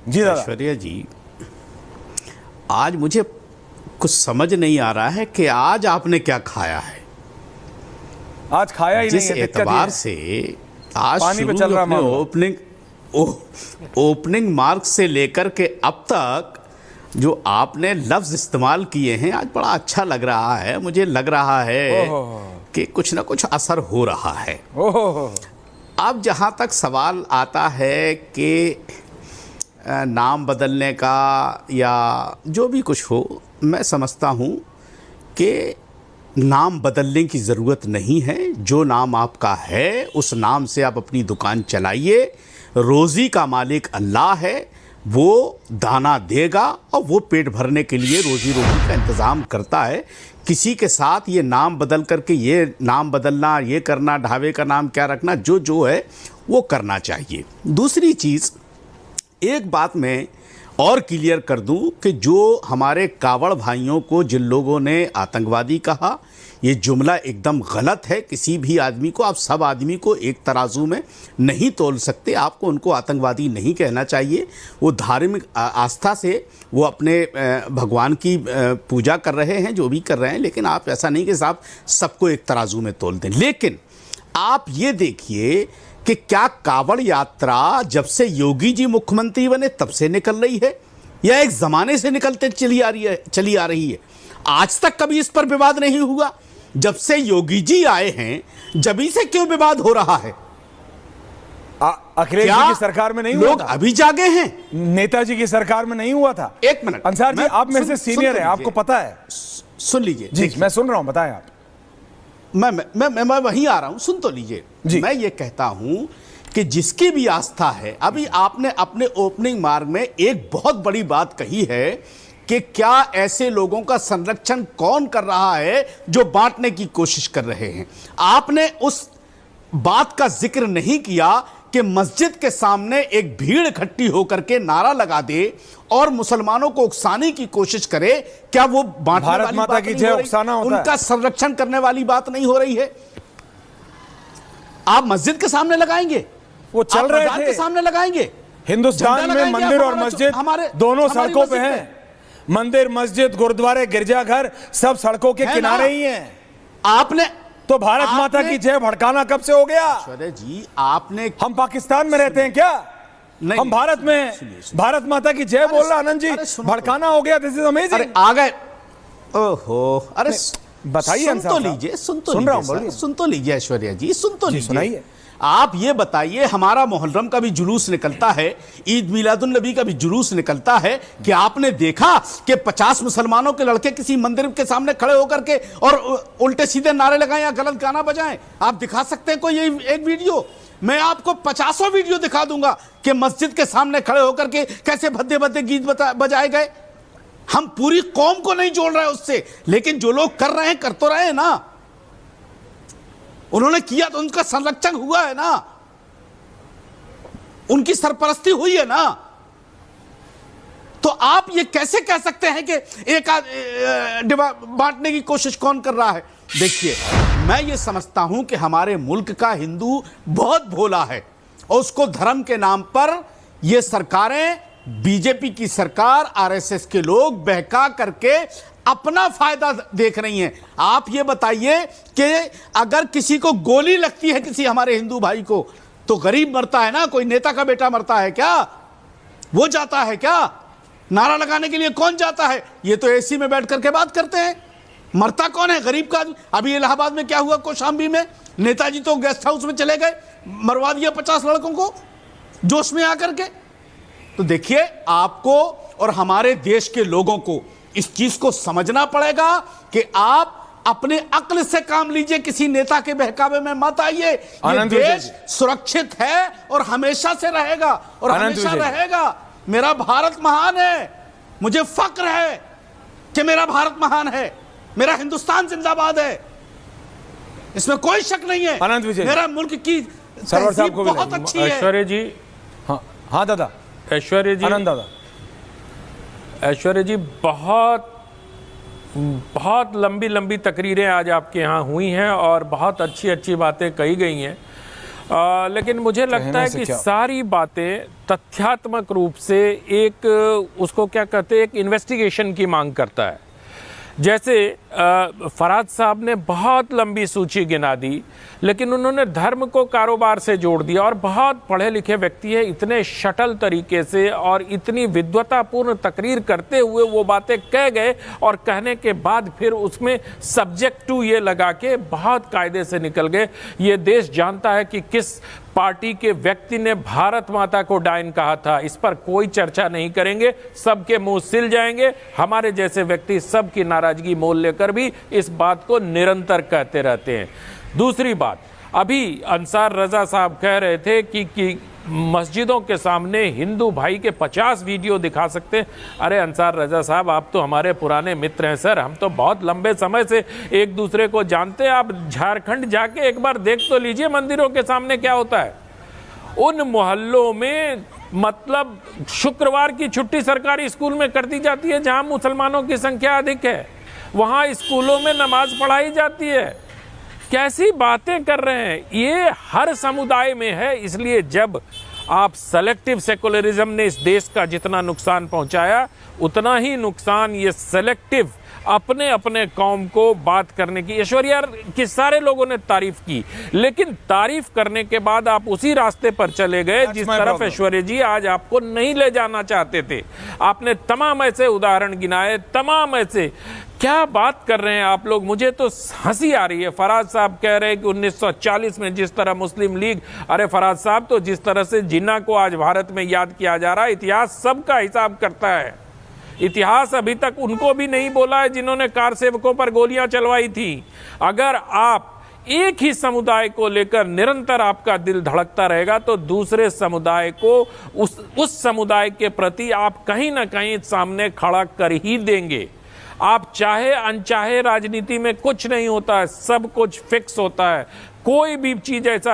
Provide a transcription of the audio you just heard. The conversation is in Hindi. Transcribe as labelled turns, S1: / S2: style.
S1: जी दादा।
S2: ऐश्वर्या जी, आज मुझे कुछ समझ नहीं आ रहा है कि आज आपने क्या खाया है।
S1: आज खाया ही
S2: जिस
S1: नहीं है,
S2: एतबार से आज
S1: पानी पे
S2: शुरू
S1: चल रहा
S2: अपने
S1: मामला।
S2: ओपनिंग मार्क से लेकर के अब तक जो आपने लफ्ज इस्तेमाल किए हैं, आज बड़ा अच्छा लग रहा है। मुझे लग रहा है कि कुछ ना कुछ असर हो रहा है। अब जहाँ तक सवाल आता है कि नाम बदलने का या जो भी कुछ हो, मैं समझता हूँ कि नाम बदलने की ज़रूरत नहीं है। जो नाम आपका है उस नाम से आप अपनी दुकान चलाइए। रोज़ी का मालिक अल्लाह है, वो दाना देगा और वो पेट भरने के लिए रोज़ी रोटी का इंतज़ाम करता है। किसी के साथ ये नाम बदल करके ये नाम बदलना, ये करना, ढाबे का नाम क्या रखना, जो है वो करना चाहिए। दूसरी चीज़, एक बात मैं और क्लियर कर दूं कि जो हमारे कावड़ भाइयों को जिन लोगों ने आतंकवादी कहा, ये जुमला एकदम गलत है। किसी भी आदमी को, आप सब आदमी को एक तराजू में नहीं तोल सकते। आपको उनको आतंकवादी नहीं कहना चाहिए। वो धार्मिक आस्था से वो अपने भगवान की पूजा कर रहे हैं, जो भी कर रहे हैं, लेकिन आप ऐसा नहीं कि साहब सबको एक तराजू में तोल दें। लेकिन आप ये देखिए कि क्या कावड़ यात्रा जब से योगी जी मुख्यमंत्री बने तब से निकल रही है या एक ज़माने से निकलते चली आ रही है? आज तक कभी इस पर विवाद नहीं हुआ। जब से योगी जी आए हैं जब से क्यों विवाद हो रहा है?
S1: अखिलेश जी की सरकार में नहीं हुआ
S2: लोग
S1: था?
S2: अभी जागे हैं।
S1: नेताजी की सरकार में नहीं हुआ था।
S2: एक मिनट
S1: अंसार जी, आप मेरे से सीनियर हैं, आपको पता है।
S2: सुन लीजिए
S1: जी, मैं सुन रहा हूं, बताएं आप।
S2: मैं वहीं आ रहा हूं, सुन तो लीजिए। मैं ये कहता हूं कि जिसकी भी आस्था है, अभी आपने अपने ओपनिंग मार्ग में एक बहुत बड़ी बात कही है कि क्या ऐसे लोगों का संरक्षण कौन कर रहा है जो बांटने की कोशिश कर रहे हैं। आपने उस बात का जिक्र नहीं किया कि मस्जिद के सामने एक भीड़ इकट्ठी होकर के नारा लगा दे और मुसलमानों को उकसाने की कोशिश करे। क्या वो बांटने
S1: भारत
S2: वाली
S1: माता
S2: बात
S1: की
S2: नहीं
S1: जय
S2: हो रही?
S1: उकसाना होता है?
S2: उनका संरक्षण करने वाली बात नहीं हो रही है। आप मस्जिद के सामने लगाएंगे,
S1: वो चल रहे थे,
S2: के सामने लगाएंगे।
S1: हिंदुस्तान में मंदिर और मस्जिद दोनों सड़कों पे हैं। मंदिर, मस्जिद, गुरुद्वारे, गिरजाघर सब सड़कों के किनारे ही हैं।
S2: आपने
S1: तो भारत माता की जय भड़काना कब से हो गया?
S2: ऐश्वर्या जी, आपने,
S1: हम पाकिस्तान में रहते हैं क्या? हम भारत में भारत माता की जय बोल रहा आनंद जी, भड़काना हो गया। This is amazing.
S2: आ गए। ओहो, अरे
S1: बताइए।
S2: सुन तो लीजिए, सुन तो लीजिए ऐश्वर्या जी, सुन तो लीजिए, सुनाइए। आप ये बताइए, हमारा मुहर्रम का भी जुलूस निकलता है, ईद मिलादुन नबी का भी जुलूस निकलता है। कि आपने देखा कि 50 मुसलमानों के लड़के किसी मंदिर के सामने खड़े होकर के और उल्टे सीधे नारे लगाएं या गलत गाना बजाएं? आप दिखा सकते हैं कोई एक वीडियो? मैं आपको 50 वीडियो दिखा दूंगा कि मस्जिद के सामने खड़े होकर के कैसे भद्दे भद्दे गीत बजाए गए। हम पूरी कौम को नहीं जोड़ रहे उससे, लेकिन जो लोग कर रहे हैं कर तो रहे हैं ना। उन्होंने किया तो उनका संरक्षण हुआ है ना, उनकी सरपरस्ती हुई है ना। तो आप ये कैसे कह सकते हैं कि एक बांटने की कोशिश कौन कर रहा है? देखिए, मैं ये समझता हूं कि हमारे मुल्क का हिंदू बहुत भोला है और उसको धर्म के नाम पर ये सरकारें, बीजेपी की सरकार, आरएसएस के लोग बहका करके अपना फायदा देख रही हैं। आप ये बताइए कि अगर किसी को गोली लगती है, किसी हमारे हिंदू भाई को, तो गरीब मरता है ना, कोई नेता का बेटा मरता है क्या? वो जाता है क्या नारा लगाने के लिए? कौन जाता है? ये तो एसी में बैठ करके बात करते हैं। मरता कौन है? गरीब का आदमी। अभी इलाहाबाद में क्या हुआ, कौशाम्बी में? नेताजी तो गेस्ट हाउस में चले गए, मरवा दिया 50 लड़कों को जोश में आकर के। तो देखिए, आपको और हमारे देश के लोगों को इस चीज को समझना पड़ेगा कि आप अपने अक्ल से काम लीजिए, किसी नेता के बहकावे में मत आइए। ये देश सुरक्षित है और हमेशा से रहेगा और हमेशा रहेगा। मेरा भारत महान है, मुझे फक्र है कि मेरा भारत महान है, मेरा हिंदुस्तान जिंदाबाद है, इसमें कोई शक नहीं है। मेरा मुल्क की तहजीब बहुत अच्छी है।
S1: ऐश्वर्या जी, हाँ दादा,
S3: ऐश्वर्या जी,
S1: आनंद दादा,
S3: ऐश्वर्या जी, बहुत लंबी लंबी तकरीरें आज आपके यहाँ हुई हैं और बहुत अच्छी अच्छी बातें कही गई हैं। लेकिन मुझे लगता
S1: कहने
S3: है
S1: से
S3: कि
S1: क्या?
S3: सारी बातें तथ्यात्मक रूप से एक उसको क्या कहते हैं, एक इन्वेस्टिगेशन की मांग करता है। जैसे फराज साहब ने बहुत लंबी सूची गिना दी, लेकिन उन्होंने धर्म को कारोबार से जोड़ दिया, और बहुत पढ़े लिखे व्यक्ति है, इतने शटल तरीके से और इतनी विद्वतापूर्ण तकरीर करते हुए वो बातें कह गए, और कहने के बाद फिर उसमें सब्जेक्ट टू ये लगा के बहुत कायदे से निकल गए। ये देश जानता है कि किस पार्टी के व्यक्ति ने भारत माता को डायन कहा था। इस पर कोई चर्चा नहीं करेंगे, सबके मुंह सिल जाएंगे। हमारे जैसे व्यक्ति सबकी नाराजगी मोल लेकर भी इस बात को निरंतर कहते रहते हैं। दूसरी बात, अभी अंसार रजा साहब कह रहे थे कि मस्जिदों के सामने हिंदू भाई के 50 वीडियो दिखा सकते हैं। अरे अंसार रजा साहब, आप तो हमारे पुराने मित्र हैं सर, हम तो बहुत लंबे समय से एक दूसरे को जानते हैं। आप झारखंड जाके एक बार देख तो लीजिए मंदिरों के सामने क्या होता है। उन मोहल्लों में मतलब शुक्रवार की छुट्टी सरकारी स्कूल में कर दी जाती है जहां मुसलमानों की संख्या अधिक है, वहां स्कूलों में नमाज पढ़ाई जाती है। कैसी बातें कर रहे हैं, ये हर समुदाय में है। इसलिए जब आप सेलेक्टिव सेकुलरिज्म ने इस देश का जितना नुकसान पहुंचाया, उतना ही नुकसान ये सेलेक्टिव अपने अपने कौम को बात करने की, ऐश्वर्या की सारे लोगों ने तारीफ की, लेकिन तारीफ करने के बाद आप उसी रास्ते पर चले गए जिस तरफ ऐश्वर्या जी आज आपको नहीं ले जाना चाहते थे। आपने तमाम ऐसे उदाहरण गिनाए, तमाम ऐसे, क्या बात कर रहे हैं आप लोग। मुझे तो हंसी आ रही है। फराज साहब कह रहे हैं कि 1940 में जिस तरह मुस्लिम लीग, अरे फराज साहब, तो जिस तरह से जिन्ना को आज भारत में याद किया जा रहा है, इतिहास सबका हिसाब करता है। इतिहास अभी तक उनको भी नहीं बोला है जिन्होंने कार सेवकों पर गोलियां चलवाई थी। अगर आप एक ही समुदाय को लेकर निरंतर आपका दिल धड़कता रहेगा तो दूसरे समुदाय को उस समुदाय के प्रति आप कहीं ना कहीं सामने खड़ा कर ही देंगे। आप चाहे अनचाहे, राजनीति में कुछ नहीं होता है, सब कुछ फिक्स होता है। कोई भी चीज ऐसा